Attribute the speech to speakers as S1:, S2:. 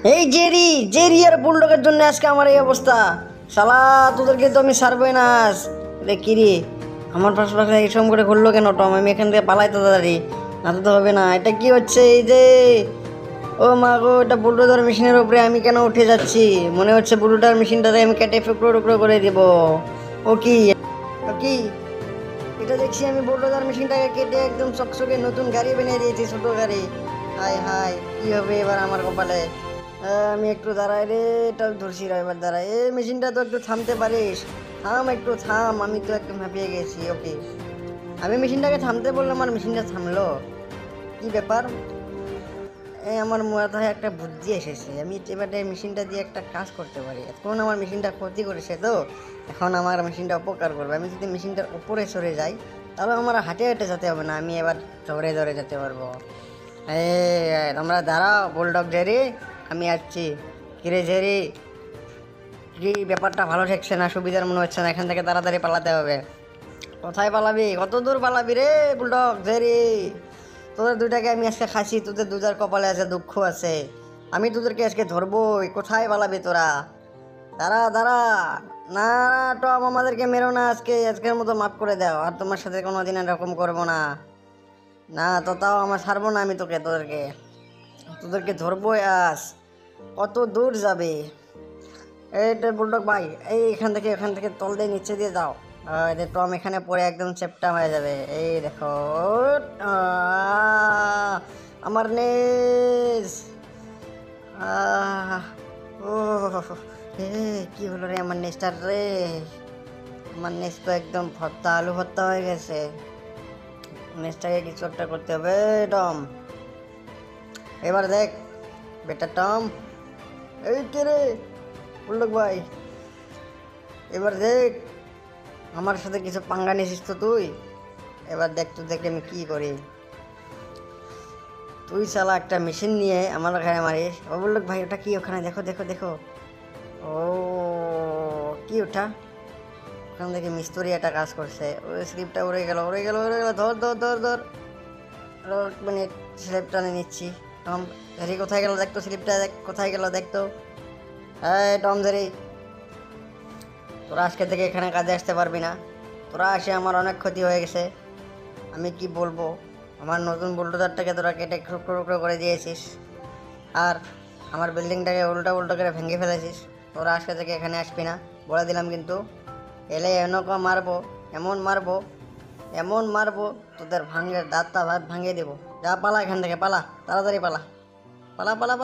S1: এই Jerry Jerry আর বুলডগের জন্য আজকে আমার এই অবস্থা। শালা তোদেরকে তো আমি সারবই না আজ। রে কি রে, আমার পাশে এইসব করে ঘুরলো কেন টম? আমি এখান থেকে পালাই তাড়াতাড়ি, না তো হবে না। এটা কি হচ্ছে এই যে? ও মা গো, এটা বুলডোজার মেশিনের উপরে আমি কেন উঠে যাচ্ছি? মনে হচ্ছে বুলডোজার মেশিনটাকে আমি কেটে টুকরো টুকরো করে দিব। ও কি ও কি, এটা দেখছি আমি বুলডোজার মেশিনটাকে কেটে একদম চকচকে নতুন গাড়ি বানিয়ে দিয়েছি, ছোট গাড়ি। হাই হাই, কি হবে এবার আমার কপালে? আমি একটু দাঁড়াই রে, এটা ধরছি রে, এবার দাঁড়াই। এই মেশিনটা তো একটু থামতে পারিস? থাম, একটু থাম, আমি তো একদম হাঁপিয়ে গেছি। ওকে, আমি মেশিনটাকে থামতে বললাম আর মেশিনটা থামলো, কি ব্যাপার? এই আমার মাথায় একটা বুদ্ধি এসেছে, আমি এবারে মেশিনটা দিয়ে একটা কাজ করতে পারি। এখন আমার মেশিনটা ক্ষতি করেছে, তো এখন আমার মেশিনটা উপকার করবে। আমি যদি মেশিনটার উপরে সরে যাই, তাহলে আমার হাঁটে হেঁটে যেতে হবে না, আমি এবার ধরে ধরে যেতে পারবো। তোমরা দাঁড়াও বুলডগ জেরি, আমি আসছি। কিরে জেরি, কি ব্যাপারটা ভালো ঠেকছে না, সুবিধার মনে হচ্ছে না। এখান থেকে তাড়াতাড়ি পালাতে হবে। কোথায় পালাবি? কত দূর পালাবি রে বুলডগ জেরি? তোদের দুইটাকে আমি আজকে খাসি, তোদের দুটার কপালে আছে দুঃখ আছে। আমি তোদেরকে আজকে ধরবোই। কোথায় পালাবি তোরা? দাঁড়া দাঁড়া। না না টম, আমাদেরকে মেরো না আজকে, আজকের মতো মাফ করে দাও। আর তোমার সাথে কোনোদিন এরকম করবো না। না তো তাও আমার ছাড়বো না আমি তোকে, তোদেরকে তোদেরকে ধরবোই আজ। কত দূর যাবে? এইটা বুলডগ ভাই, এই এখান থেকে তল দিয়ে নিচে দিয়ে যাও। এই টম এখানে পড়ে একদম চেপটা হয়ে যাবে। এই দেখো, আমার নেস। আহ, ও এ কি হলো রে আমার নেসটার রে? আমার নেস তো একদম ভর্তা, আলু ভর্তা হয়ে গেছে। নেসটাকে কিছু একটা করতে হবে। টম, এবার দেখ বেটা টম। এই কে রে? বুলডগ ভাই, এবার দেখ, আমার সাথে কিছু পাঙ্গা নিয়েছিস তো তুই। এবার দেখ তোদেরকে আমি কি করি। তুই শালা একটা মেশিন নিয়ে আমার ঘাড়ে মারিস। ও বললো ভাই, ওটা কি? ওখানে দেখো দেখো দেখো। ও কি ওটা? ওখান থেকে মিস্ত্রি একটা কাজ করছে। ওই স্লিপটা উড়ে গেল উড়ে গেল উড়ে গেল। ধর ধর ধর ধর, মানে স্লিপটা নিয়ে নিচ্ছি। টম জেরি কোথায় গেল দেখতো? স্লিপটা দেখ কোথায় গেল দেখতো। হ্যাঁ টম জেরি, তোরা আজকে থেকে এখানে কাজে আসতে পারবি না। তোরা আসে আমার অনেক ক্ষতি হয়ে গেছে। আমি কি বলবো, আমার নতুন বুলডোজারটাকে তোরা কেটে টুকরো টুকরো করে দিয়েছিস, আর আমার বিল্ডিংটাকে উল্টো উল্টো করে ভেঙে ফেলেছিস। তোরা আজকে থেকে এখানে আসবি না, বলে দিলাম কিন্তু। এলে এনেকে মারবো, এমন মারবো, এমন মারবো, তোদের ভাঙে দাঁতটা ভাত ভাঙিয়ে দেবো। যা পালা এখান থেকে, পালা তাড়াতাড়ি পালা, পালা পালা।